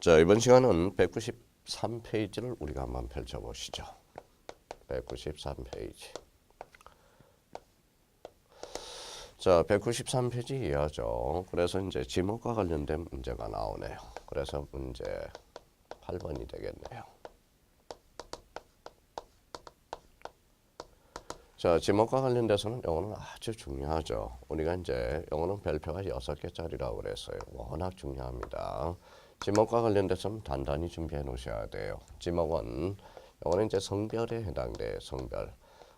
자, 이번 시간은 193페이지를 우리가 한번 펼쳐보시죠. 193페이지. 자, 193페이지 이하죠. 그래서 이제 지목과 관련된 문제가 나오네요. 그래서 문제 8번이 되겠네요. 자, 지목과 관련돼서는 영어는 아주 중요하죠. 우리가 이제 영어는 별표가 6개짜리라고 그랬어요. 워낙 중요합니다. 지목과 관련돼서는 단단히 준비해 놓으셔야 돼요. 지목은 영어는 이제 성별에 해당돼요. 성별.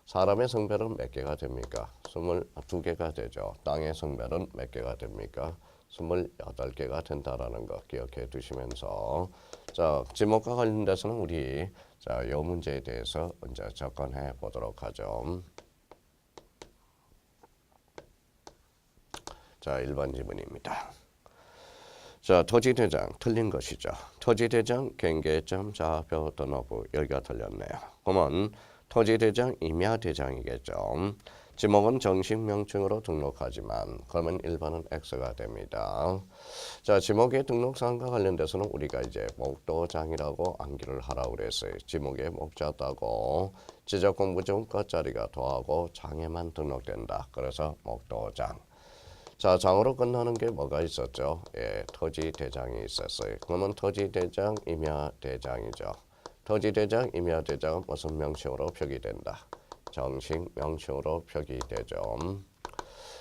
사람의 성별은 몇 개가 됩니까? 22개가 되죠. 땅의 성별은 몇 개가 됩니까? 28개가 된다라는 거 기억해 두시면서, 자, 지목과 관련돼서는 우리 자, 이 문제에 대해서 이제 접근해 보도록 하죠. 자, 1번 지문입니다. 자, 토지대장 틀린 것이죠. 토지대장 경계점 좌표 등록부 여기가 틀렸네요. 그러면 토지대장 임야대장이겠죠. 지목은 정식 명칭으로 등록하지만 그러면 1번은 X가 됩니다. 자, 지목의 등록사항과 관련돼서는 우리가 이제 목도장이라고 암기를 하라고 그랬어요. 지목의 목자 따고 지적공부점 끝자리가 도하고 장에만 등록된다. 그래서 목도장. 자, 장으로 끝나는 게 뭐가 있었죠? 예, 토지대장이 있었어요. 그러면 토지대장, 임야대장이죠. 토지대장, 임야대장은 무슨 명칭으로 표기된다? 정식 명칭으로 표기되죠.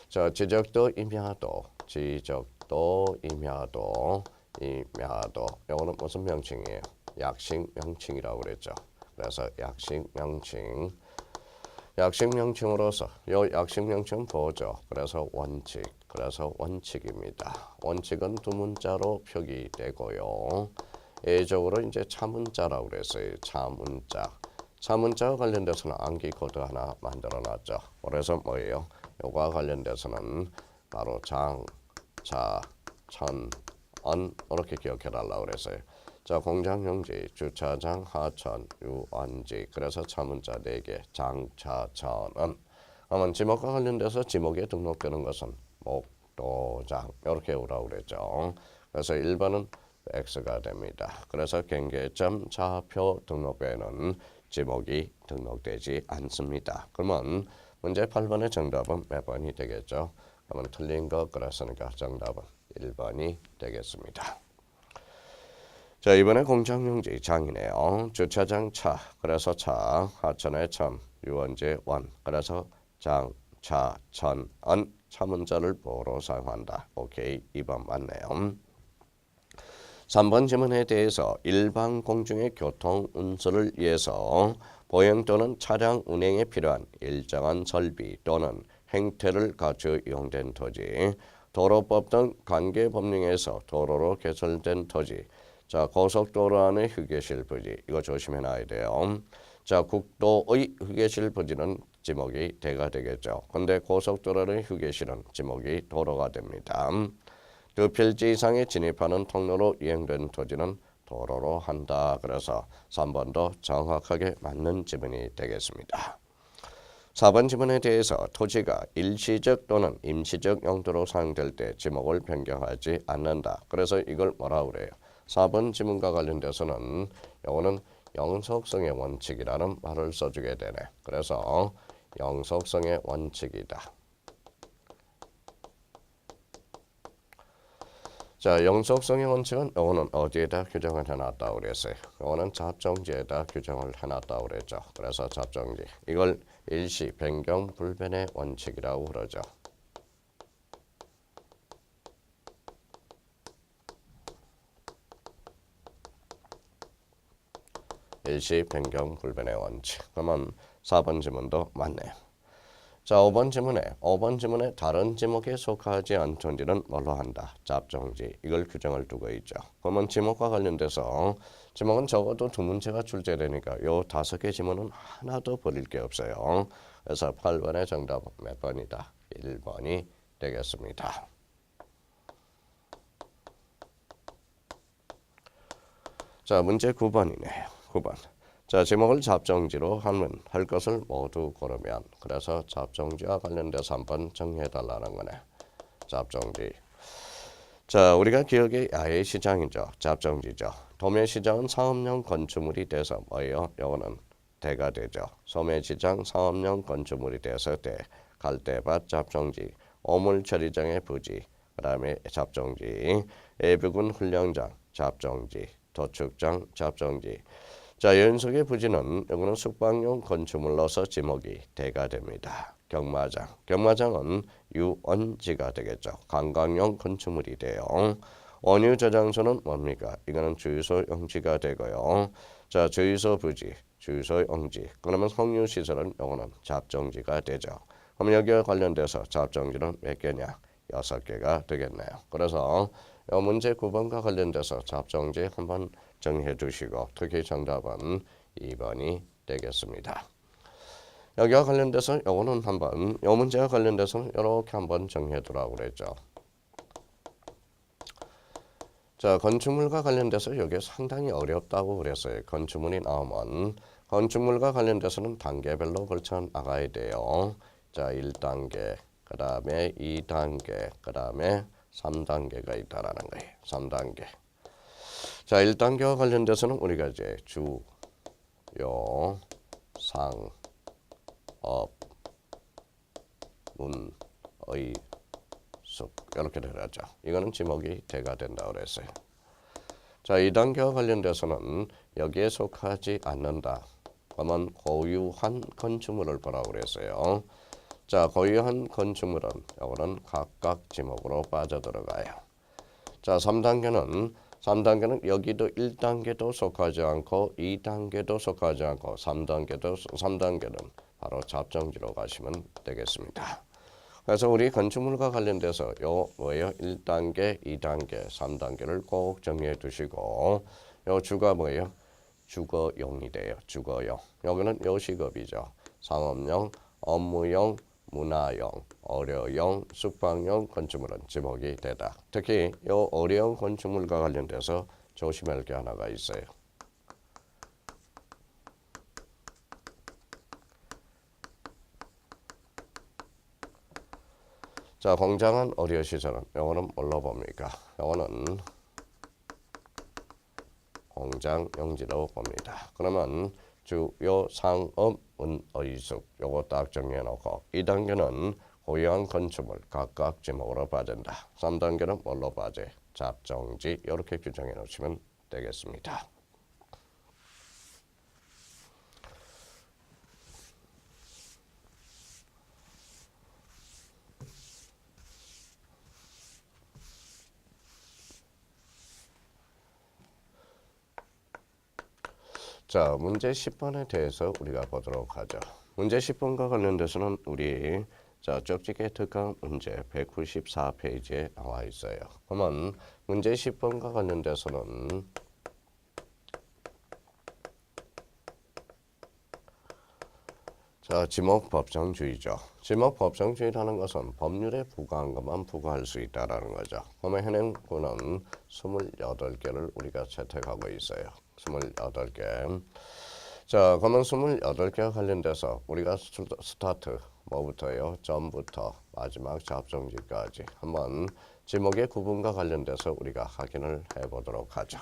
자, 지적도, 임야도, 지적도, 임야도, 임야도. 이거는 무슨 명칭이에요? 약식 명칭이라고 그랬죠. 그래서 약식 명칭. 약식 명칭으로서 요 약식 명칭은 보죠. 그래서 원칙. 그래서 원칙입니다. 원칙은 두 문자로 표기되고요. 예적으로 이제 차문자라고 그랬어요. 차문자. 차문자와 관련돼서는 암기 코드 하나 만들어 놨죠. 그래서 뭐예요? 요거와 관련돼서는 바로 장, 차, 천, 언 이렇게 기억해 달라고 그랬어요. 자, 공장용지, 주차장, 하천, 유원지. 그래서 차문자 4개. 장, 차, 천, 언. 그러면 지목과 관련돼서 지목에 등록되는 것은 목도장 이렇게 오라고 그랬죠. 그래서 1번은 X가 됩니다. 그래서 경계점 좌표 등록부에는 지목이 등록되지 않습니다. 그러면 문제 8번의 정답은 몇 번이 되겠죠? 그러면 틀린 거 그랬으니까 정답은 1번이 되겠습니다. 자, 이번에 공장용지 장이네요. 주차장 차, 그래서 차, 하천의 천, 유원지 원, 그래서 장, 차, 천, 언, 차문자를 보로 사용한다. 오케이, 2번 맞네요. 3번 지문에 대해서 일반 공중의 교통 운수를 위해서 보행 또는 차량 운행에 필요한 일정한 설비 또는 행태를 갖추어 이용된 토지, 도로법 등 관계 법령에서 도로로 개설된 토지, 자, 고속도로 안의 휴게실 부지, 이거 조심해 놔야 돼요. 자, 국도의 휴게실 부지는 지목이 대가 되겠죠. 근데 고속도로의 휴게실은 지목이 도로가 됩니다. 두 필지 이상에 진입하는 통로로 이행된 토지는 도로로 한다. 그래서 3번도 정확하게 맞는 지문이 되겠습니다. 4번 지문에 대해서 토지가 일시적 또는 임시적 용도로 사용될 때 지목을 변경하지 않는다. 그래서 이걸 뭐라고 그래요? 4번 지문과 관련돼서는 이거는 영속성의 원칙이라는 말을 써주게 되네. 그래서 영속성의 원칙이다. 자, 영속성의 원칙은 이거는 어디에다 규정을 해놨다고 그랬어요? 이거는 잡종지에다 규정을 해놨다고 그랬죠. 그래서 잡종지. 이걸 일시 변경 불변의 원칙이라고 그러죠. 일시 변경 불변의 원칙. 그러면 4번 지문도 맞네요. 자, 5번 지문에 다른 지목에 속하지 않던지는 뭘로 한다? 잡종지. 이걸 규정을 두고 있죠. 그러면 지목과 관련돼서 지목은 적어도 두 문제가 출제되니까 요 5개 지문은 하나도 버릴 게 없어요. 그래서 8번의 정답은 몇 번이다? 1번이 되겠습니다. 자, 문제 9번이네요. 9번. 자, 지목을 잡종지로 하면 할 것을 모두 고르면, 그래서 잡종지와 관련돼서 한번 정리해 달라는 거네. 잡종지. 자, 우리가 기억의 야외 시장이죠. 잡정지죠. 도매 시장은 상업용 건축물이 돼서 뭐예요? 요거는 대가 되죠. 소매 시장 상업용 건축물이 돼서 대. 갈대밭 잡정지. 오물 처리장의 부지. 그다음에 잡정지. 애부군 훈련장 잡정지. 도축장 잡정지. 자, 연속의 부지는 요거는 숙박용 건축물로서 지목이 대가 됩니다. 경마장. 경마장은 유원지가 되겠죠. 관광용 건축물이 돼요. 원유 저장소는 뭡니까? 이거는 주유소 용지가 되고요. 자, 주유소 부지, 주유소 용지. 그러면 석유 시설은 요거는 잡정지가 되죠. 그럼 여기와 관련돼서 잡정지는 몇 개냐? 6개가 되겠네요. 그래서 이 문제 9번과 관련돼서 잡정지 한번 정리해 두시고 특히 정답은 2번이 되겠습니다. 여기와 관련돼서 요거는 한번 요 문제와 관련돼서는 이렇게 한번 정리해 두라고 그랬죠. 자, 건축물과 관련돼서 이게 상당히 어렵다고 그랬어요. 건축물이 나오면 건축물과 관련돼서는 단계별로 걸쳐 나가야 돼요. 자, 1단계, 그 다음에 2단계, 그 다음에 3단계가 있다라는 거예요. 3단계. 자, 1단계와 관련돼서는 우리가 이제 주, 요, 상, 업, 문, 의, 숲 이렇게 되죠. 이거는 지목이 대가 된다고 그랬어요. 자, 2단계와 관련돼서는 여기에 속하지 않는다. 그러면 고유한 건축물을 보라고 그랬어요. 자, 고유한 건축물은 이거는 각각 지목으로 빠져들어가요. 자, 3단계는 여기도 1단계도 속하지 않고 2단계도 속하지 않고 3단계는 바로 잡정지로 가시면 되겠습니다. 그래서 우리 건축물과 관련돼서 요 뭐예요? 1단계, 2단계, 3단계를 꼭 정리해 두시고 요 주가 뭐예요? 주거용이 돼요. 주거용. 여기는 요식업이죠. 상업용, 업무용, 문화용, 어려용, 숙박용 건축물은 지목이 되다. 특히 요 어려운 건축물과 관련돼서 조심할 게 하나가 있어요. 자, 공장은 어려 시설은 요거는 뭘로 봅니까? 요거는 공장 용지로 봅니다. 그러면 주요 상업 은의숙 요거 딱 정리해 놓고 2단계는 고유한 건축물 각각 지목으로 빠진다. 3단계는 뭘로 빠져? 잡정지 이렇게 규정해 놓으시면 되겠습니다. 자, 문제 10번에 대해서 우리가 보도록 하죠. 문제 10번과 관련돼서는 우리 자, 쪽지게 특강 문제 194페이지에 나와 있어요. 그러면 문제 10번과 관련돼서는 자, 지목 법정주의죠. 지목 법정주의라는 것은 법률에 부과한 것만 부과할 수 있다라는 거죠. 그러면 현행구는 28개를 우리가 채택하고 있어요. 28개. 자, 그러면 28개와 관련돼서 우리가 스타트 뭐부터요? 전부터 마지막 잡정지까지 한번 지목의 구분과 관련돼서 우리가 확인을 해보도록 하죠.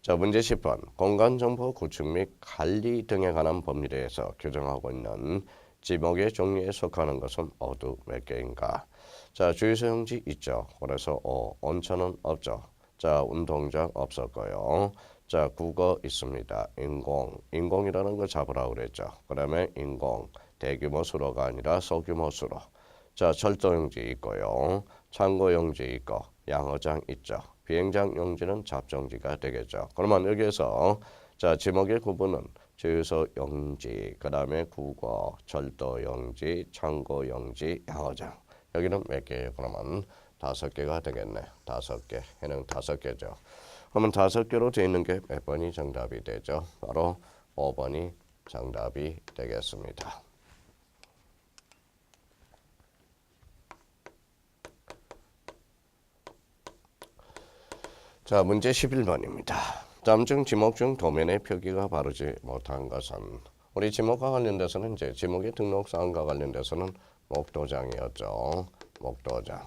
자, 문제 10번. 공간정보 구축 및 관리 등에 관한 법률에서 규정하고 있는 지목의 종류에 속하는 것은 모두 몇 개인가? 자, 주유소 용지 있죠. 그래서 온천은 없죠. 자, 운동장 없었고요. 자, 국어 있습니다. 인공이라는 거 잡으라고 그랬죠. 그 다음에 인공, 대규모 수로가 아니라 소규모 수로. 자, 철도 용지 있고요. 창고 용지 있고, 양어장 있죠. 비행장 용지는 잡정지가 되겠죠. 그러면 여기에서 자, 지목의 구분은 주유소 용지, 그 다음에 국어, 철도 용지, 창고 용지, 양어장. 여기는 몇 개예요? 그러면 5개가 되겠네. 5개. 해는 5개죠. 그러면 5개로 되어 있는 게 몇 번이 정답이 되죠? 바로 5번이 정답이 되겠습니다. 자, 문제 11번입니다. 다음 중 지목 중 도면의 표기가 바르지 못한 것은 우리 지목과 관련돼서는 이제 지목의 등록사항과 관련돼서는 목도장이었죠. 목도장.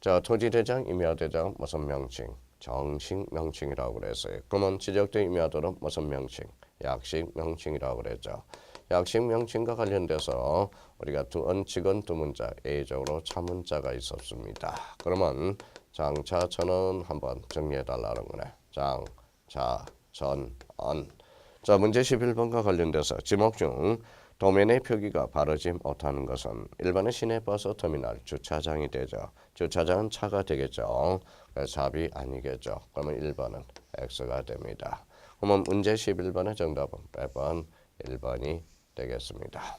자, 토지대장, 임야대장 무슨 명칭? 정식 명칭이라고 그랬어요. 그러면 지적된 임야들은 무슨 명칭? 약식 명칭이라고 그랬죠. 약식 명칭과 관련돼서 우리가 원칙은 두 문자, A적으로 차문자가 있었습니다. 그러면 장차, 전은 한번 정리해달라는 거네. 장, 자, 전, 언. 자, 문제 11번과 관련돼서 지목 중 도면의 표기가 바르지 못하는 것은 1번은 시내버스 터미널 주차장이 되죠. 주차장은 차가 되겠죠. 그래서 답이 아니겠죠. 그러면 1번은 X가 됩니다. 그러면 문제 11번의 정답은 8번 1번이 되겠습니다.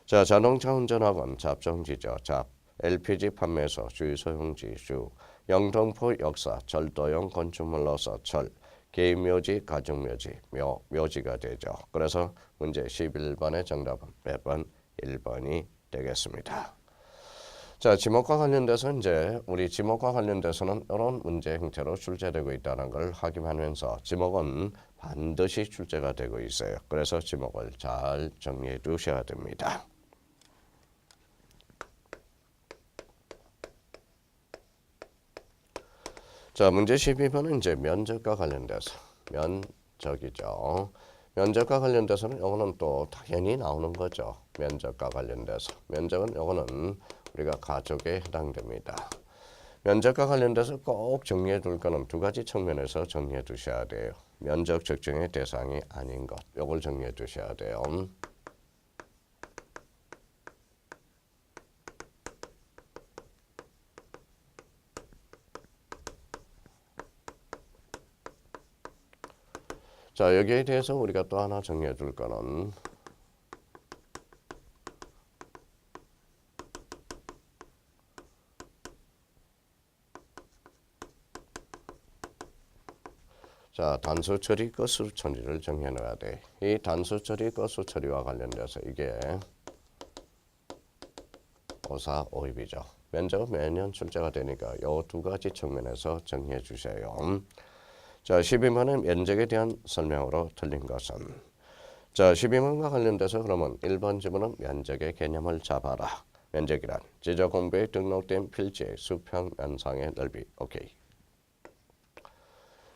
자, 자동차 운전학원 잡정지죠. 잡, LPG 판매소, 주유소용지, 주, 영등포 역사, 절도용 건축물로서 철, 개인묘지, 가족묘지, 묘지가 되죠. 그래서 문제 11번의 정답은 100번 1번이 되겠습니다. 자, 지목과 관련돼서 이제 우리 지목과 관련돼서는 이런 문제 형태로 출제되고 있다는 걸 확인하면서 지목은 반드시 출제가 되고 있어요. 그래서 지목을 잘 정리해 두셔야 됩니다. 자, 문제 12번은 이제 면적과 관련돼서 면적이죠. 면적과 관련돼서는 이거는 또 당연히 나오는 거죠. 면적과 관련돼서 면적은 이거는 우리가 가족에 해당됩니다. 면적과 관련돼서 꼭 정리해 둘 거는 두 가지 측면에서 정리해 두셔야 돼요. 면적 측정의 대상이 아닌 것, 이걸 정리해 두셔야 돼요. 자, 여기에 대해서 우리가 또 하나 정리해 줄 거는 자, 단수 처리, 끝수 처리를 정해 놔야 돼. 이 단수 처리, 끝수 처리와 관련돼서 이게 오사 오입이죠. 면적은 매년 출제가 되니까 이 두 가지 측면에서 정리해 주세요. 자, 12번은 면적에 대한 설명으로 틀린 것은 자, 12번과 관련돼서 그러면 1번 지문은 면적의 개념을 잡아라. 면적이란 지적 공부에 등록된 필지의 수평 면상의 넓이. 오케이.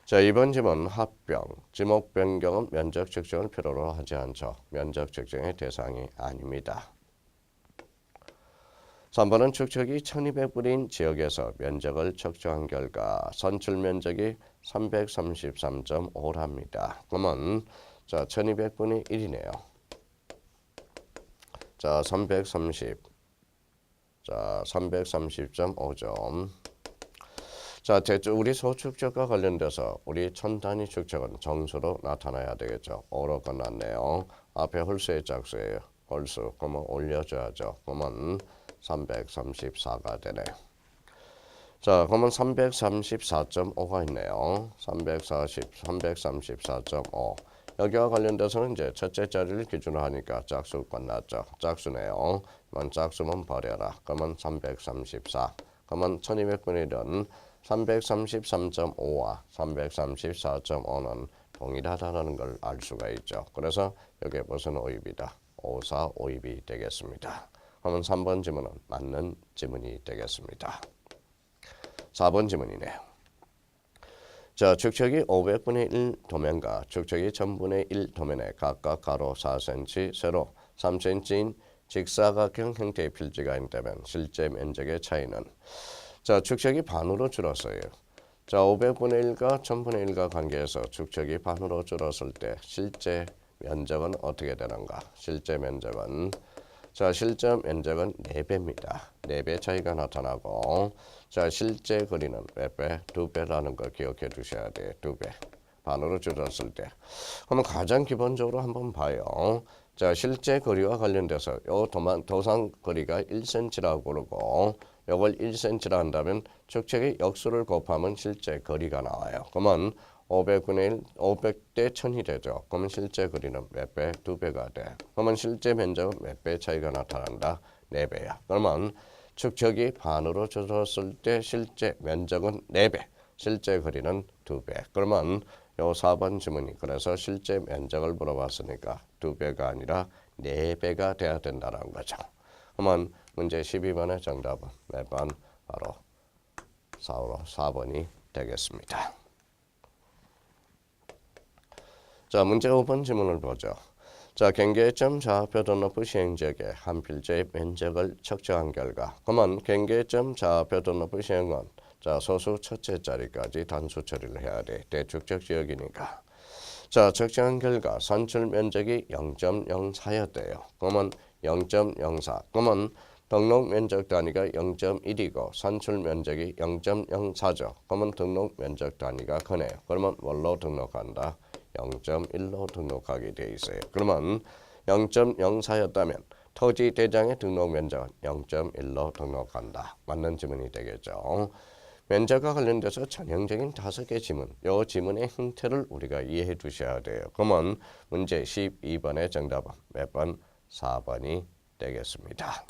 자, 2번 지문 합병, 지목 변경은 면적 측정을 필요로 하지 않죠. 면적 측정의 대상이 아닙니다. 3번은 축척이 1200불인 지역에서 면적을 측정한 결과 선출 면적이 333.5랍니다. 그러면 자, 1200분의 1이네요. 자, 330.5점. 자, 우리 소축적과 관련돼서 우리 천단위 축적은 정수로 나타나야 되겠죠. 5로 끝났네요. 앞에 홀수의 짝수예요. 홀수. 그러면 올려줘야죠. 그러면 334가 되네요. 자, 그러면 334.5가 있네요. 334.5. 여기와 관련돼서는 이제 첫째 자리를 기준으로 하니까 짝수 끝났죠. 짝수네요. 그러면 짝수만 버려라. 그러면 334. 그러면 1200분의 1은 333.5와 334.5는 동일하다는 걸 알 수가 있죠. 그래서 여기에 무슨 오입이다? 오사 오입이 되겠습니다. 그러면 3번 지문은 맞는 지문이 되겠습니다. 4번 지문이네요. 자, 축척이 500분의 1 도면과 축척이 1000분의 1 도면에 각각 가로 4cm, 세로 3cm인 직사각형 형태의 필지가 있다면 실제 면적의 차이는 자, 축척이 반으로 줄었어요. 자, 500분의 1과 1000분의 1과 관계에서 축척이 반으로 줄었을 때 실제 면적은 어떻게 되는가? 실제 면적은 자, 실제 면적은 4배입니다. 4배 차이가 나타나고 자, 실제 거리는 몇 배? 2배라는 걸 기억해 두셔야 돼요. 2배. 반으로 줄었을 때. 그러면 가장 기본적으로 한번 봐요. 자, 실제 거리와 관련돼서 요 도상 거리가 1cm라고 그러고 요걸 1cm라 한다면 축척의 역수를 곱하면 실제 거리가 나와요. 그러면 500분의 1, 500대 1000이 되죠. 그러면 실제 거리는 몇 배? 2배가 돼. 그러면 실제 면적은 몇 배 차이가 나타난다? 4배야. 그러면 축척이 반으로 줄었을 때 실제 면적은 4배, 실제 거리는 2배. 그러면 요 4번 지문이 그래서 실제 면적을 물어봤으니까 2배가 아니라 4배가 돼야 된다는 거죠. 그러면 문제 12번의 정답은 몇 번? 바로 4번이 되겠습니다. 자, 문제 5번 지문을 보죠. 자, 경계점 좌표 등록부 시행 지역의 한 필지의 면적을 측정한 결과, 그러면 경계점 좌표 등록부 시행은 자, 소수 첫째 자리까지 단수 처리를 해야 돼. 대축적 지역이니까. 자, 측정한 결과 산출 면적이 0.04였대요. 그러면 0.04. 그러면 등록 면적 단위가 0.1이고 산출 면적이 0.04죠. 그러면 등록 면적 단위가 크네요. 그러면 뭘로 등록한다? 0.1로 등록하게 돼 있어요. 그러면 0.04였다면 토지 대장의 등록 면적은 0.1로 등록한다. 맞는 지문이 되겠죠. 면적과 관련돼서 전형적인 5개 지문, 이 지문의 형태를 우리가 이해해 두셔야 돼요. 그러면 문제 12번의 정답은 몇 번? 4번이 되겠습니다.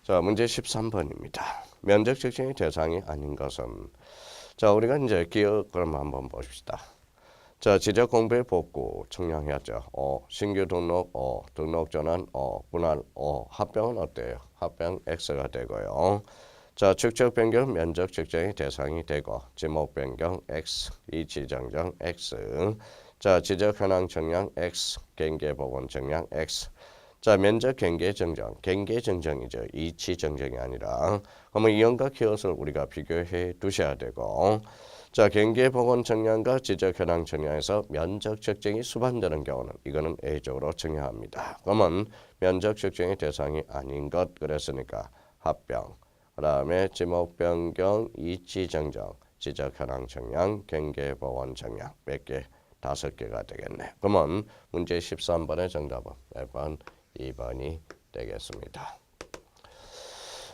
자, 문제 13번입니다. 면적 측정의 대상이 아닌 것은, 자, 우리가 이제 기억 그럼 한번 봅시다. 자, 지적 공부의 복구 청량했죠. 신규 등록 등록 전환 분할 합병은 어때요? 합병 X가 되고요. 자, 축적 변경 면적 측정의 대상이 되고 지목 변경 X, 이치 정정 X. 자, 지적 현황 청량 X, 경계 복원 청량 X. 자, 면적 경계 정정, 경계 정정이죠. 이치 정정이 아니라. 그러면 이형과 키엇을 우리가 비교해 두셔야 되고, 자, 경계 복원 청량과 지적 현황 청량에서 면적 측정이 수반되는 경우는 이거는 A적으로 청량합니다. 그러면 면적 측정의 대상이 아닌 것 그랬으니까 합병, 그다음에 지목 변경, 이치 정정, 지적 현황 청량, 경계 복원 청량 몇 개? 5개가 되겠네. 그러면 문제 13번의 정답은 몇 번? 2번이 되겠습니다.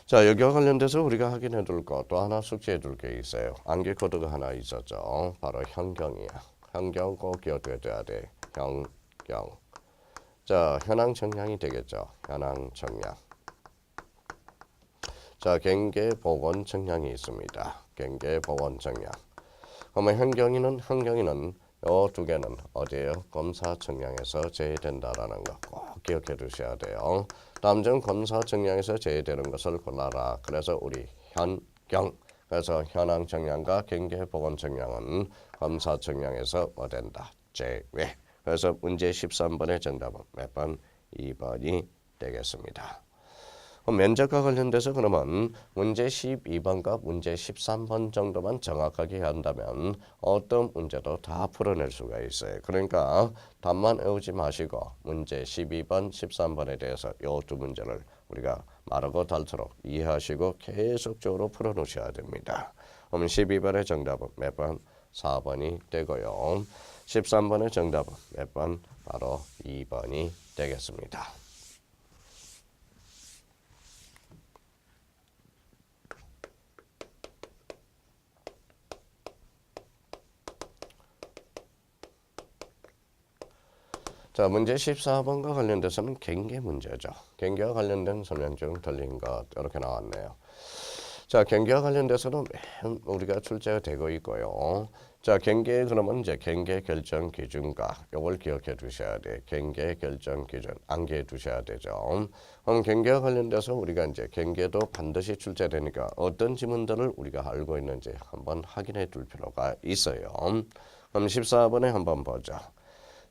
자, 여기와 관련돼서 우리가 확인해 둘 거 또 하나 숙지해 둘 게 있어요. 암기 코드가 하나 있었죠. 바로 현경이야. 현경 꼭 기억해 둬야 돼. 현경. 자, 현황 청량이 되겠죠. 현황 청량. 자, 경계 복원 청량이 있습니다. 경계 복원 청량. 그러면 현경이는 요 두 개는 어디에요? 검사 청량에서 제외된다라는 거 꼭 기억해 두셔야 돼요. 다음 중 검사 청량에서 제외되는 것을 골라라. 그래서 우리 현경, 그래서 현황 청량과 경계 복원 청량은 검사 청량에서 뭐 된다? 제외. 그래서 문제 13번의 정답은 몇 번? 2번이 되겠습니다. 면적과 관련돼서 그러면 문제 12번과 문제 13번 정도만 정확하게 한다면 어떤 문제도 다 풀어낼 수가 있어요. 그러니까 답만 외우지 마시고 문제 12번, 13번에 대해서 이 두 문제를 우리가 마르고 닳도록 이해하시고 계속적으로 풀어놓으셔야 됩니다. 그럼 12번의 정답은 몇 번? 4번이 되고요. 13번의 정답은 몇 번? 바로 2번이 되겠습니다. 자, 문제 14번과 관련돼서는 경계 문제죠. 경계와 관련된 설명 중 틀린 것 이렇게 나왔네요. 자, 경계와 관련돼서는 우리가 출제가 되고 있고요. 자, 경계 그러면 이제 경계 결정 기준과 요걸 기억해 두셔야 돼. 경계 결정 기준 암기해 두셔야 되죠. 그럼 경계와 관련돼서 우리가 이제 경계도 반드시 출제되니까 어떤 지문들을 우리가 알고 있는지 한번 확인해 둘 필요가 있어요. 그럼 14번에 한번 보자.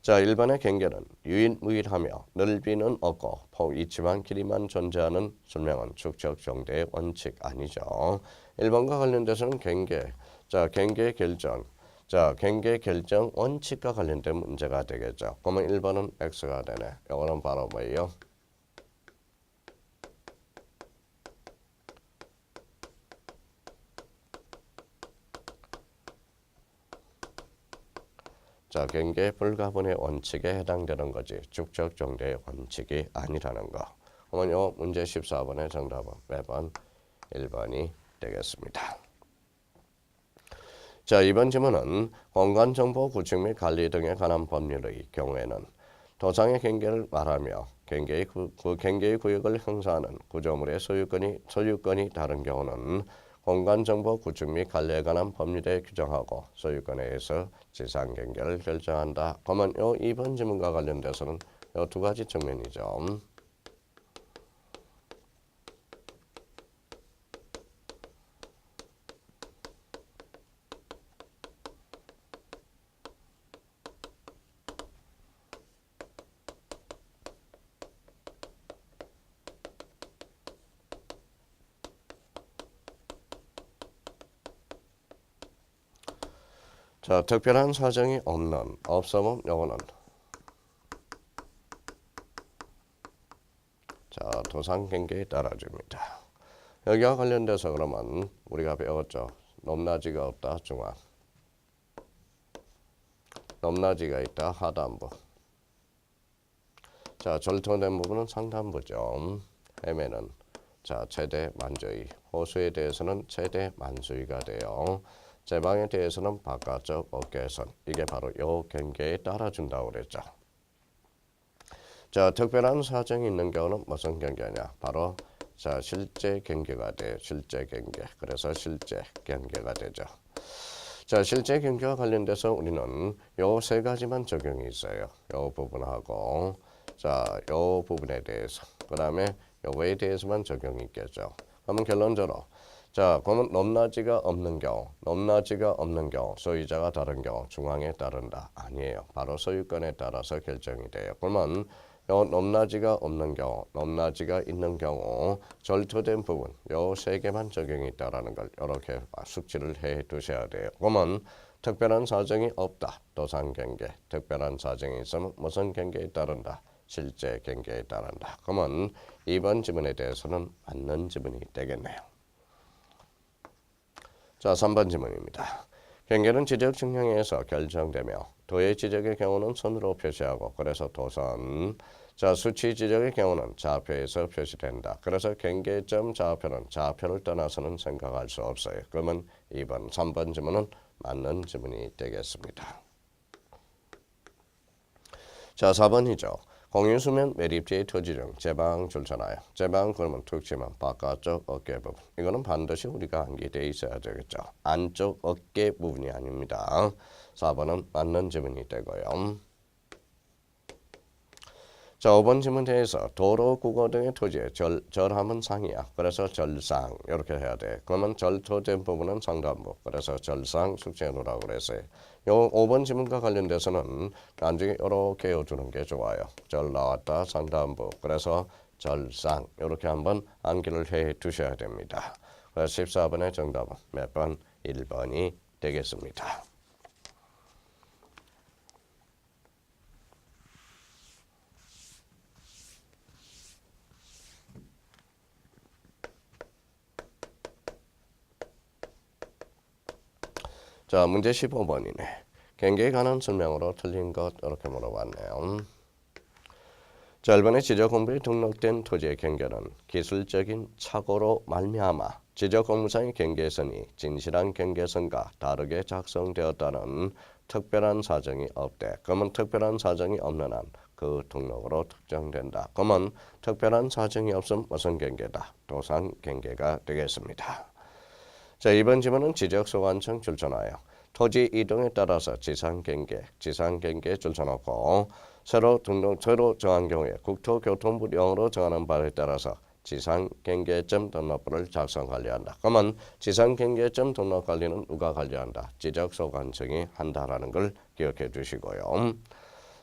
자, 1번의 경계는 유일무이하며 넓이는 없고 폭 있지만 길이만 존재하는 설명은 축적 정대의 원칙 아니죠. 1번과 관련돼서는 경계, 자, 경계 결정, 자, 경계 결정 원칙과 관련된 문제가 되겠죠. 그러면 1번은 X가 되네. 이거는 바로 뭐예요? 자, 경계 불가분의 원칙에 해당되는 거지 축적 정대의 원칙이 아니라는 거. 그러면 요 문제 14번의 정답은 몇 번? 1번이 되겠습니다. 자, 이번 지문은 공간정보 구축 및 관리 등에 관한 법률의 경우에는 도상의 경계를 말하며 경계의 구역을 형성하는 구조물의 소유권이 다른 경우는 공간정보 구축 및 관리에 관한 법률에 규정하고 소유권에 의해서 지상경계를 결정한다. 그러면 요 2번 지문과 관련돼서는 요 두 가지 측면이죠. 자, 특별한 사정이 없으면 요거는 자, 도상경계에 따라줍니다. 여기와 관련돼서 그러면 우리가 배웠죠. 높낮이가 없다, 중앙. 높낮이가 있다, 하단부. 자, 절토된 부분은 상단부죠. 해매는 자, 최대 만조위. 호수에 대해서는 최대 만수위가 돼요. 제방에 대해서는 바깥쪽 어깨선. 이게 바로 요 경계에 따라준다고 그랬죠. 자, 특별한 사정이 있는 경우는 무슨 경계냐? 바로 자, 실제 경계가 돼요. 실제 경계. 그래서 실제 경계가 되죠. 자, 실제 경계와 관련돼서 우리는 요 세 가지만 적용이 있어요. 요 부분하고 자, 요 부분에 대해서 그다음에 요거에 대해서만 적용이 있겠죠. 그러면 결론적으로 자, 그러면 높낮이가 없는 경우, 소유자가 다른 경우 중앙에 따른다. 아니에요. 바로 소유권에 따라서 결정이 돼요. 그러면 요 높낮이가 없는 경우, 높낮이가 있는 경우 절토된 부분 요 세 개만 적용이 있다라는 걸 이렇게 숙지를 해 두셔야 돼요. 그러면 특별한 사정이 없다. 도상경계. 특별한 사정이 있으면 무슨 경계에 따른다? 실제 경계에 따른다. 그러면 2번 지문에 대해서는 맞는 지문이 되겠네요. 자, 3번 지문입니다. 경계는 지적 측량에 의해서 결정되며 도의 지적의 경우는 선으로 표시하고 그래서 도선. 자, 수치 지적의 경우는 좌표에서 표시된다. 그래서 경계점 좌표는 좌표를 떠나서는 생각할 수 없어요. 그러면 2번, 3번 지문은 맞는 지문이 되겠습니다. 자, 4번이죠. 공유수면 매립지의 토지 중 제방 줄쳐놔요. 제방 그러면 툭 치면 바깥쪽 어깨 부분. 이거는 반드시 우리가 암기되어 있어야 되겠죠. 안쪽 어깨 부분이 아닙니다. 4번은 맞는 지문이 되고요. 자, 5번 지문 대해서 도로, 국어 등의 토지의 절함은 상이야. 그래서 절상 이렇게 해야 돼. 그러면 절토된 부분은 상단부. 그래서 절상 숙제해놓으라고 그랬어요. 요 5번 지문과 관련돼서는 나중에 이렇게 해주는 게 좋아요. 절 나왔다 상단부. 그래서 절상 이렇게 한번 암기를 해 두셔야 됩니다. 그래서 14번의 정답은 몇 번? 1번이 되겠습니다. 자, 문제 15번이네. 경계에 관한 설명으로 틀린 것 이렇게 물어봤네요. 자, 1번에 지적공부에 등록된 토지의 경계는 기술적인 착오로 말미암아 지적공무상의 경계선이 진실한 경계선과 다르게 작성되었다는 특별한 사정이 없대. 그러면 특별한 사정이 없는 한 그 등록으로 특정된다. 그러면 특별한 사정이 없으면 무슨 경계다? 도상 경계가 되겠습니다. 자, 2번 지문은 지적소관청 줄쳐놔요. 토지 이동에 따라서 지상경계 줄쳐놓고 새로 정한 경우에 국토교통부령으로 정하는 바에 따라서 지상경계점 등록부를 작성 관리한다. 그러면 지상경계점 등록 관리는 누가 관리한다? 지적소관청이 한다라는 걸 기억해 주시고요.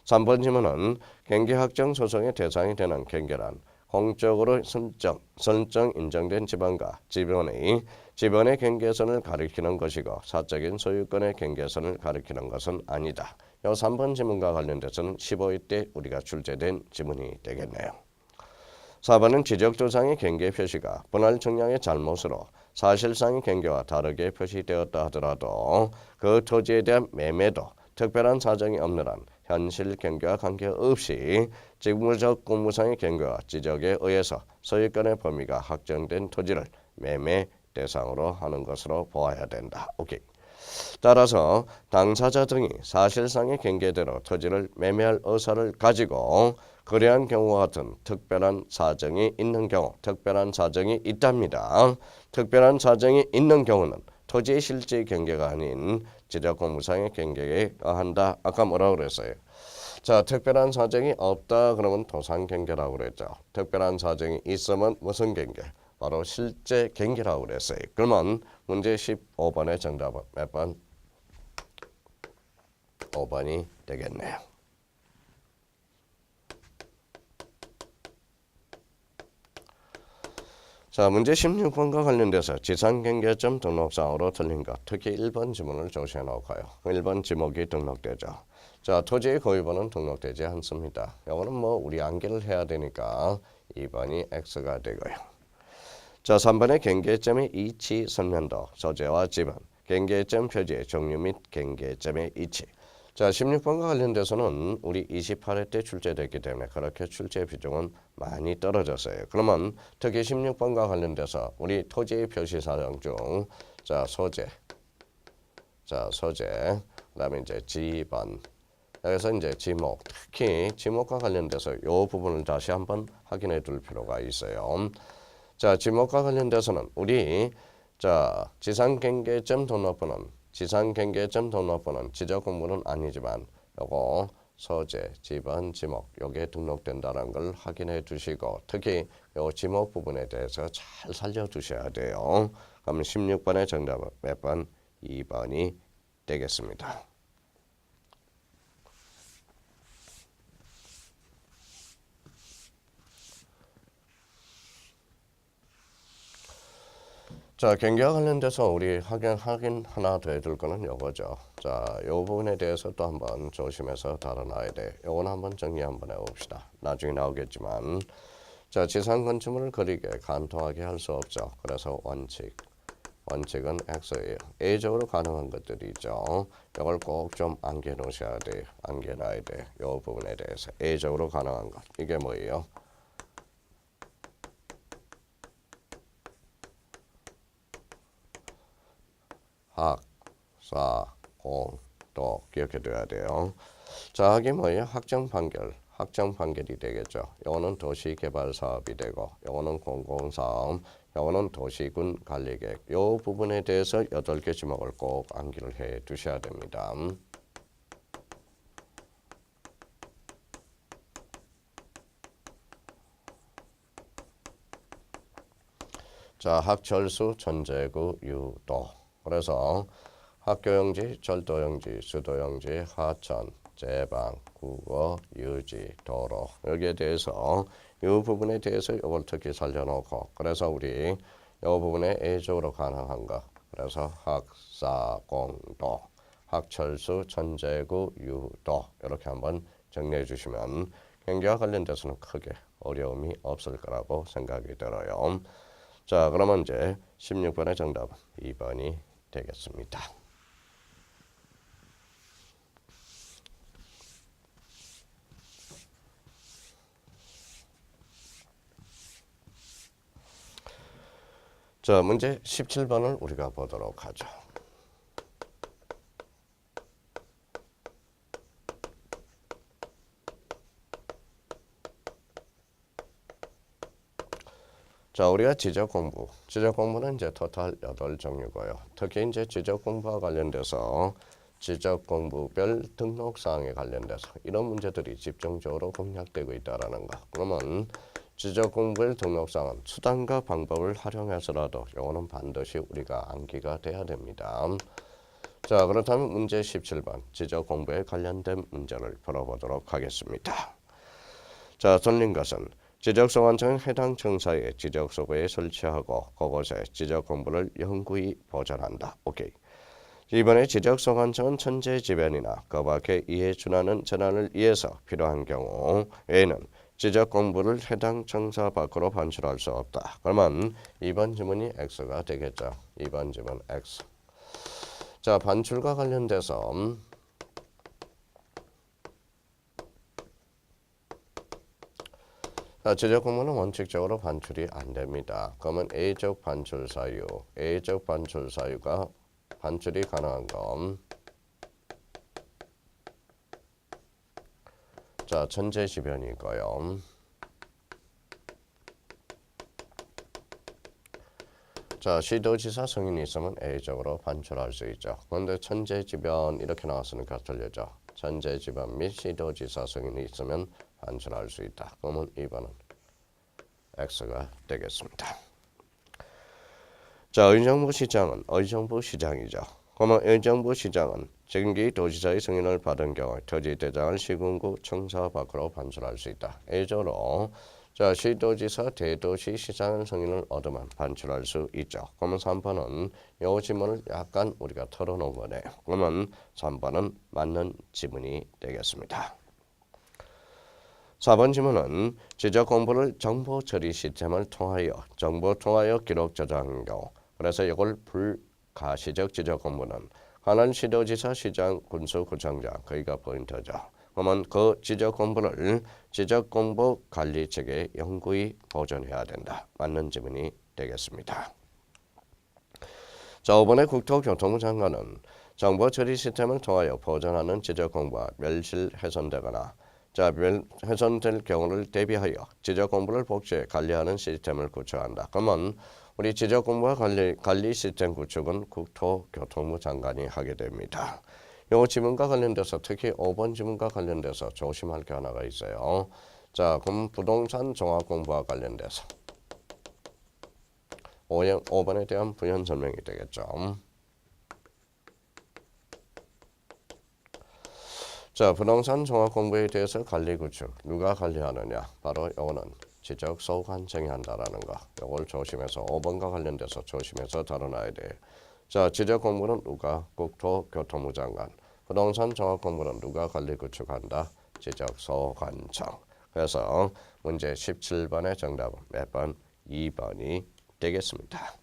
3번 지문은 경계확정 소송의 대상이 되는 경계란 공적으로 설정 인정된 지방과 지번의 경계선을 가리키는 것이고 사적인 소유권의 경계선을 가리키는 것은 아니다. 이 3번 지문과 관련돼서는 15회 때 우리가 출제된 지문이 되겠네요. 4번은 지적조상의 경계 표시가 분할 측량의 잘못으로 사실상의 경계와 다르게 표시되었다 하더라도 그 토지에 대한 매매도 특별한 사정이 없는 한 현실 경계와 관계없이 직무적 공무상의 경계와 지적에 의해서 소유권의 범위가 확정된 토지를 매매 대상으로 하는 것으로 보아야 된다. 오케이. 따라서 당사자 등이 사실상의 경계대로 토지를 매매할 의사를 가지고 그러한 경우와 같은 특별한 사정이 있는 경우, 특별한 사정이 있답니다. 특별한 사정이 있는 경우는 토지의 실제 경계가 아닌 지적공부상의 경계에 한다. 아까 뭐라고 그랬어요? 자, 특별한 사정이 없다 그러면 도상 경계라고 그랬죠. 특별한 사정이 있으면 무슨 경계? 바로 실제 경계라고 그랬어요. 그러면 문제 15번의 정답은 몇 번? 5번이 되겠네요. 자, 문제 16번과 관련돼서 지상경계점 등록상으로 틀린 것, 특히 1번 지문을 조시해 놓고요. 1번 지목이 등록되죠. 자, 토지의 거유번은 등록되지 않습니다. 이거는 뭐 우리 암기를 해야 되니까 2번이 X가 되고요. 자, 3번의 경계점의 위치 설명도, 소재와 지번, 경계점 표지의 종류 및 경계점의 위치. 자, 16번과 관련돼서는 우리 28회 때 출제됐기 때문에 그렇게 출제 비중은 많이 떨어졌어요. 그러면 특히 16번과 관련돼서 우리 토지의 표시 사정 중 자, 소재, 그다음에 이제 지번, 여기서 이제 지목, 특히 지목과 관련돼서 이 부분을 다시 한번 확인해 둘 필요가 있어요. 자, 지목과 관련돼서는 우리 자, 지상경계점 등록번호는 지적 공부는 아니지만 요거 소재, 지번, 지목 요게 등록된다는 걸 확인해 두시고 특히 요 지목 부분에 대해서 잘 살려 두셔야 돼요. 그러면 16번의 정답은 몇 번? 2번이 되겠습니다. 자, 경계와 관련돼서 우리 확인 하나 더 해둘 거는 요거죠. 자, 요 부분에 대해서 또 한번 조심해서 다뤄놔야 돼. 요건 한번 정리 한번 해봅시다. 나중에 나오겠지만, 자, 지상 건축물을 그리게 간통하게 할 수 없죠. 그래서 원칙은 X예요. A적으로 가능한 것들이 있죠. 이걸 꼭 좀 암기해 놓으셔야 돼요. 암기해놔야 돼. 요 부분에 대해서 A적으로 가능한 것. 이게 뭐예요? 학, 사, 공, 도 기억해 둬야 돼요. 자, 학이 뭐예요? 학정 판결이 되겠죠. 요거는 도시개발 사업이 되고, 요거는 공공사업, 요거는 도시군 관리계획. 요 부분에 대해서 8개 지목을 꼭 암기를 해 두셔야 됩니다. 자, 학철수, 전제구, 유도. 그래서 학교용지, 철도용지, 수도용지, 하천, 제방, 국어, 유지, 도로 여기에 대해서 이 부분에 대해서 이걸 특히 살려놓고 그래서 우리 이 부분에 A적으로 가능한 거 그래서 학사공도, 학철수, 전제구, 유도 이렇게 한번 정리해 주시면 경계와 관련돼서는 크게 어려움이 없을 거라고 생각이 들어요. 자, 그러면 이제 16번의 정답은 2번이 되겠습니다. 자, 문제 17번을 우리가 보도록 하죠. 자, 우리가 지적공부는 이제 토탈 8종류고요. 특히 이제 지적공부와 관련돼서 지적공부별 등록사항에 관련돼서 이런 문제들이 집중적으로 공략되고 있다라는 거. 그러면 지적공부별 등록사항은 수단과 방법을 활용해서라도 이거는 반드시 우리가 암기가 돼야 됩니다. 자, 그렇다면 문제 17번 지적공부에 관련된 문제를 풀어보도록 하겠습니다. 자, 틀린 것은 지적소관청은 해당 청사에 지적소고에 설치하고 그곳에 지적공부를 영구히 보존한다. 오케이. 이번에 지적소관청은 천재지변이나 그 밖에 이에 준하는 전환을 위해서 필요한 경우에는 지적공부를 해당 청사 밖으로 반출할 수 없다. 그러면 2번 지문이 X가 되겠죠. 2번 지문 X. 자, 반출과 관련돼서 지적공부는 원칙적으로 반출이 안 됩니다. 그러면 A적 반출 사유가 반출이 가능한 건 자, 천재지변이고요. 자, 시도지사 승인이 있으면 A적으로 반출할 수 있죠. 그런데 천재지변 이렇게 나왔으니까 틀리죠. 천재지변 및 시도지사 승인이 있으면 반출할 수 있다. 그러면 2번은 X가 되겠습니다. 자, 의정부시장은 의정부시장이죠. 그러면 의정부시장은 경기도지사의 승인을 받은 경우 토지대장을 시군구 청사 밖으로 반출할 수 있다. A적으로 자, 시도지사 대도시시장 승인을 얻으면 반출할 수 있죠. 그러면 3번은 이 지문을 약간 우리가 털어놓은 거네요. 그러면 3번은 맞는 지문이 되겠습니다. 4번 지문은 지적 공부를 정보 처리 시스템을 통하여 기록 저장한 경우 그래서 이걸 불가시적 지적 공부는 관할 시도지사 시장 군수구청장 거기가 포인트죠. 그러면 그 지적 공부를 지적 공부 관리 체계에 영구히 보존해야 된다. 맞는 지문이 되겠습니다. 자, 5번의 국토교통부 장관은 정보 처리 시스템을 통하여 보존하는 지적 공부가 멸실 훼손되거나 자, 훼손될 경우를 대비하여 지적 공부를 복제해 관리하는 시스템을 구축한다. 그러면 우리 지적 공부와 관리 시스템 구축은 국토교통부 장관이 하게 됩니다. 이 지문과 관련돼서 특히 5번 지문과 관련돼서 조심할 게 하나가 있어요. 자, 그럼 부동산 종합 공부와 관련돼서 5번에 대한 부연 설명이 되겠죠. 자, 부동산 종합 공부에 대해서 관리 구축 누가 관리하느냐? 바로 이거는 지적 소관청이 한다라는 거. 이걸 조심해서 5번과 관련돼서 조심해서 다뤄놔야 돼. 자, 지적 공부는 누가? 국토교통부 장관. 부동산 종합 공부는 누가 관리 구축한다? 지적 소관청. 그래서 문제 17번의 정답은 몇 번? 2번이 되겠습니다.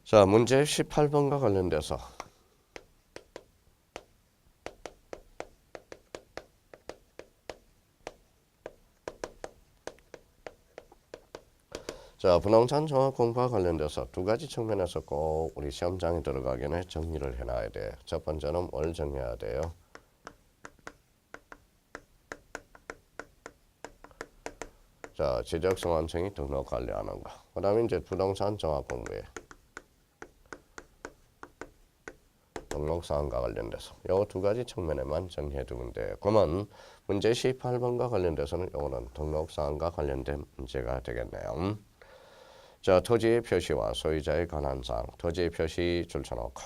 자, 문제 18번과 관련돼서 자, 부동산 종합 공부와 관련돼서 두 가지 측면에서 꼭 우리 시험장에 들어가기 전에 정리를 해놔야 돼. 첫 번째는 뭘 정리해야 돼요? 자, 지적소관청이 등록 관리하는 거. 그 다음에 이제 부동산 종합 공부에 등록사항과 관련돼서 이 두 가지 측면에만 정리해 두면 돼요. 그러면 문제 18번과 관련돼서는 이거는 등록사항과 관련된 문제가 되겠네요. 자, 토지의 표시와 소유자에 관한 사항, 토지의 표시 줄쳐놓고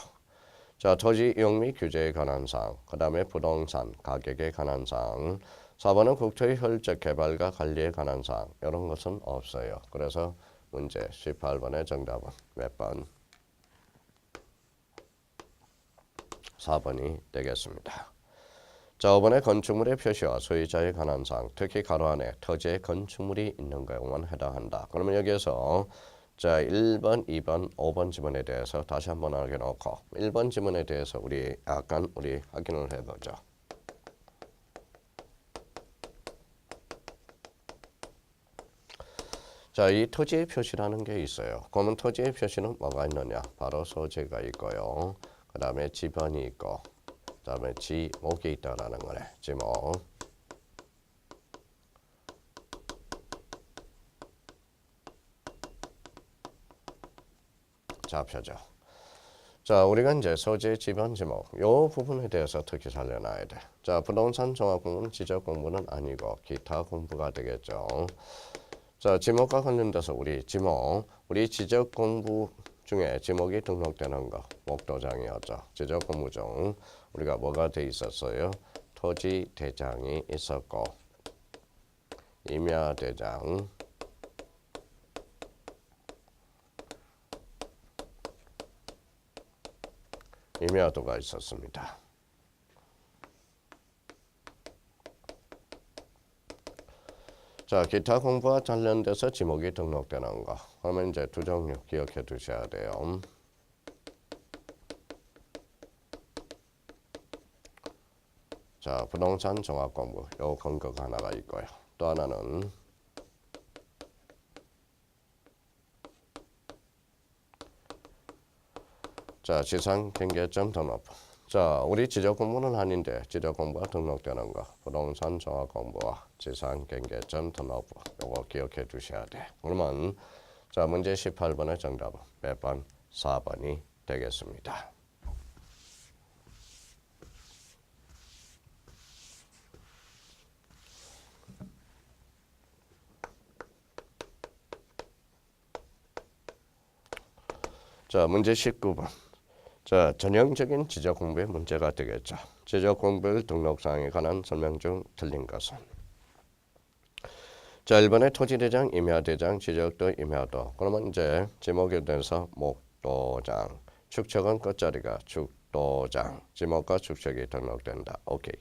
자, 토지 이용 및 규제에 관한 사항, 그 다음에 부동산 가격에 관한 사항 4번은 국토의 혈적 개발과 관리에 관한 사항 이런 것은 없어요. 그래서 문제 18번의 정답은 몇 번? 4번이 되겠습니다. 자, 5번의 건축물의 표시와 소유자에 관한 사항, 특히 가로 안에 토지에 건축물이 있는 경우만 해당한다. 그러면 여기에서 자, 1번, 2번, 5번 지문에 대해서 다시 한번 확인해놓고 1번 지문에 대해서 우리 확인을 해보죠. 자, 이 토지의 표시라는 게 있어요. 그러면 토지의 표시는 뭐가 있느냐? 바로 소재가 있고요. 그 다음에 지번이 있고 그 다음에 지목이 있다라는 거네. 지목. 좌표죠. 자, 우리가 이제 소재, 지번, 지목 요 부분에 대해서 특히 살려놔야 돼. 자, 부동산 종합 공부는 지적 공부는 아니고 기타 공부가 되겠죠. 자, 지목과 관련돼서 우리 지적 공부 중에 지목이 등록되는 거 목도장이었죠. 지적 공부 중 우리가 뭐가 돼 있었어요? 토지 대장이 있었고 임야 대장 임야도가 있었습니다. 자, 기타 공부와 관련돼서 지목이 등록되는 거. 그러면 이제 두 종류 기억해 두셔야 돼요. 자, 부동산 종합 공부 요 근거가 하나가 있고요. 또 하나는 자, 지상 경계점 등록부. 자, 우리 지적 공부는 아닌데 지적 공부가 등록되는 거 부동산 종합 공부와 지상 경계점 등록부 요거 기억해 두셔야 돼. 그러면 자 문제 18번의 정답은 몇 번? 4번이 되겠습니다. 자 문제 19번. 자 전형적인 지적 공부의 문제가 되겠죠. 지적 공부의 등록사항에 관한 설명 중 틀린 것은 자 1번에 토지대장, 임야대장, 지적도, 임야도. 그러면 이제 지목에 대해서 목도장, 축척은 끝자리가 축도장, 지목과 축척이 등록된다. 오케이.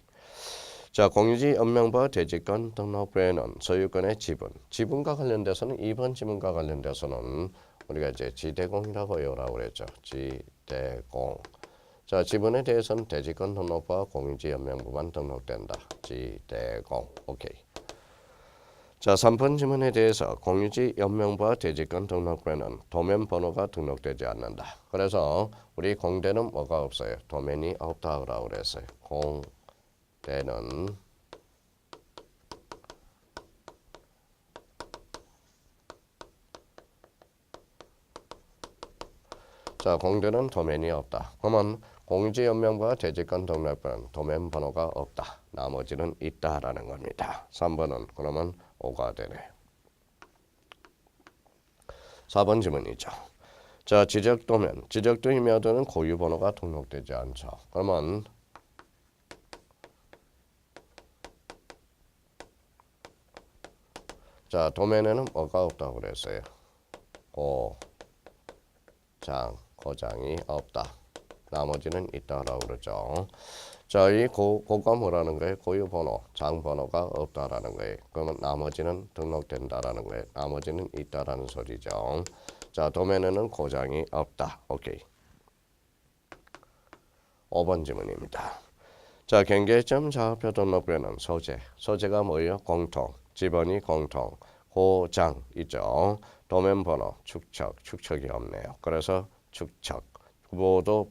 자 공유지 연명부 대지권 등록부에는 소유권의 지분과 관련돼서는 2번 지분과 관련돼서는 우리가 이제 지대공이라고 외우라고 그랬죠. 지대공. 자 지분에 대해서는 대지권 등록부와 공유지 연명부만 등록된다. 지대공. 오케이. 자 3번 지문에 대해서 공유지 연명부와 대지권 등록부에는 도면 번호가 등록되지 않는다. 그래서 우리 공대는 뭐가 없어요? 도면이 없다고 그랬어요. 공대는 자 공대는 도면이 없다. 그러면 공유지 연명부와 대지권 등록부는 도면 번호가 없다. 나머지는 있다라는 겁니다. 3번은 그러면 5가 되네. 4번 지문이죠. 자 지적도면, 지적도 임야도는 고유 번호가 등록되지 않죠. 그러면 자 도면에는 뭐가 없다고 그랬어요? 고장이 없다. 나머지는 있다라고 그러죠. 자, 이 고가 뭐라는 거예요? 고유 번호, 장 번호가 없다라는 거예요. 그러면 나머지는 등록된다라는 거예요. 나머지는 있다라는 소리죠. 자, 도면에는 고장이 없다. 오케이. 5번 지문입니다. 자, 경계점 좌표 등록부에는 소재가 뭐예요? 공통, 지번이 공통, 고장 있죠. 도면 번호, 축척이 없네요. 그래서 축척. 보도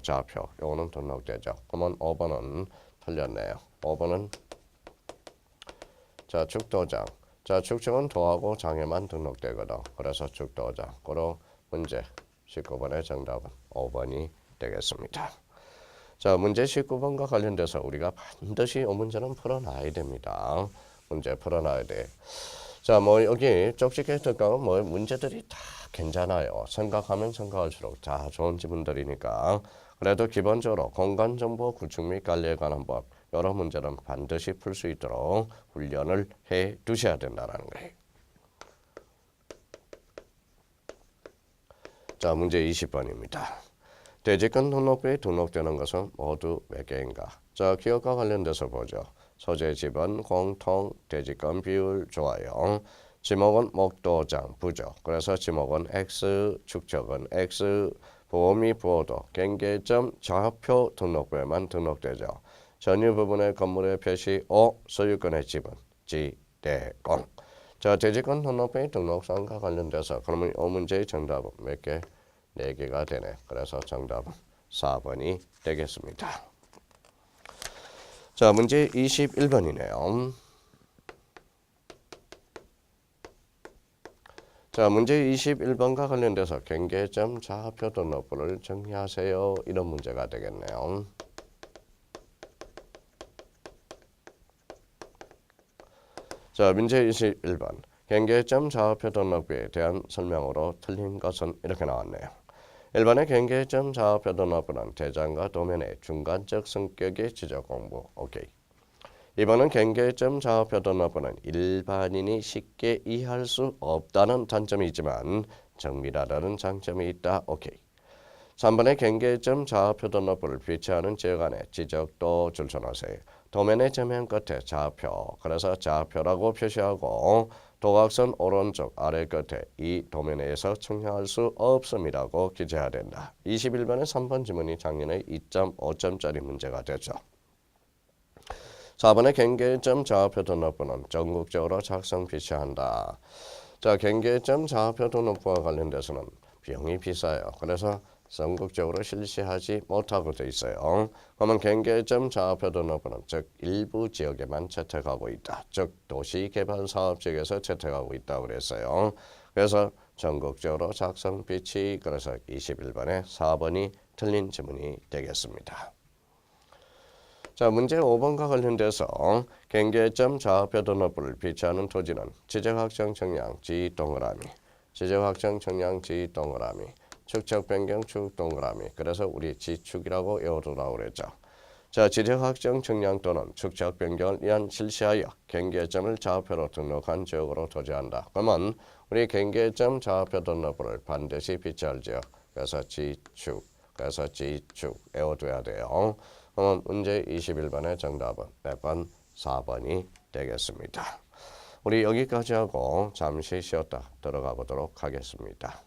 좌표 요거는 등록되죠. 그러면 5번은 틀렸네요. 5번은 자 축도장. 자 축척은 도하고 장에만 등록되거든. 그래서 축도장. 그로 문제 19번의 정답은 5번이 되겠습니다. 자 문제 19번과 관련돼서 우리가 반드시 이 문제는 풀어놔야 됩니다. 문제 풀어놔야 돼. 자 뭐 여기 쪽집게 특강은 뭐 문제들이 다 괜찮아요. 생각하면 생각할수록 다 좋은 지문들이니까 그래도 기본적으로 공간정보 구축 및 관리에 관한 법 여러 문제는 반드시 풀 수 있도록 훈련을 해 두셔야 된다는 거예요. 자 문제 20번입니다. 대지권 등록부에 등록되는 것은 모두 몇 개인가? 자 기업과 관련돼서 보죠. 소재 지번, 공통, 대지권 비율 좋아요. 지목은 목도장, 부족. 그래서 지목은 X, 축척은 X, 보험이 부호도, 경계점, 좌표 등록부에만 등록되죠. 전유 부분의 건물의 표시 O, 소유권의 지분, 지대공. 자, 대지권 등록부의 등록사항과 관련돼서 그러면 이 문제의 정답은 몇 개? 4개가 되네. 그래서 정답은 4번이 되겠습니다. 자, 문제 21번이네요. 자, 문제 21번과 관련돼서 경계점 좌표 등록부를 정리하세요. 이런 문제가 되겠네요. 자, 문제 21번. 경계점 좌표 등록부에 대한 설명으로 틀린 것은 이렇게 나왔네요. 1번의 경계점 좌표 등록부는 대장과 도면의 중간적 성격의 지적 공부. 오케이. 2번은 경계점 좌표 등록부는 일반인이 쉽게 이해할 수 없다는 단점이 있지만 정밀하다는 장점이 있다. 오케이. 3번의 경계점 좌표 등록부를 비치하는 지역 안에 지적도 줄쳐놓으세요. 도면의 저면 끝에 좌표, 그래서 좌표라고 표시하고 도각선 오른쪽 아래 끝에 이 도면에서 측량할 수 없음이라고 기재해야 된다. 21번의 3번 지문이 작년에 2.5점짜리 문제가 되죠. 4번의 경계점 좌표 등록부는 전국적으로 작성 비치한다. 자, 경계점 좌표 등록부와 관련돼서는 비용이 비싸요. 그래서 전국적으로 실시하지 못하고 돼 있어요. 그러면 경계점 좌표 등록번호 즉 일부 지역에만 채택하고 있다. 즉 도시개발사업 지역에서 채택하고 있다고 그랬어요. 그래서 전국적으로 작성 비치 그래서 21번에 4번이 틀린 지문이 되겠습니다. 자, 문제 5번과 관련돼서 경계점 좌표 등록부를 비치하는 토지는 지적확정 청량 지 동그라미, 지적확정 청량 지 동그라미, 축척 변경 축 동그라미. 그래서 우리 지축이라고 외워두라고 그랬죠. 자, 지적확정 청량 또는 축척 변경을 위한 실시하여 경계점을 좌표로 등록한 지역으로 토지한다. 그러면 우리 경계점 좌표 등록부를 반드시 비치할 지역. 그래서 지축, 그래서 지축 외워둬야 돼요. 그러면 문제 21번의 정답은 몇 번? 4번이 되겠습니다. 우리 여기까지 하고 잠시 쉬었다 들어가 보도록 하겠습니다.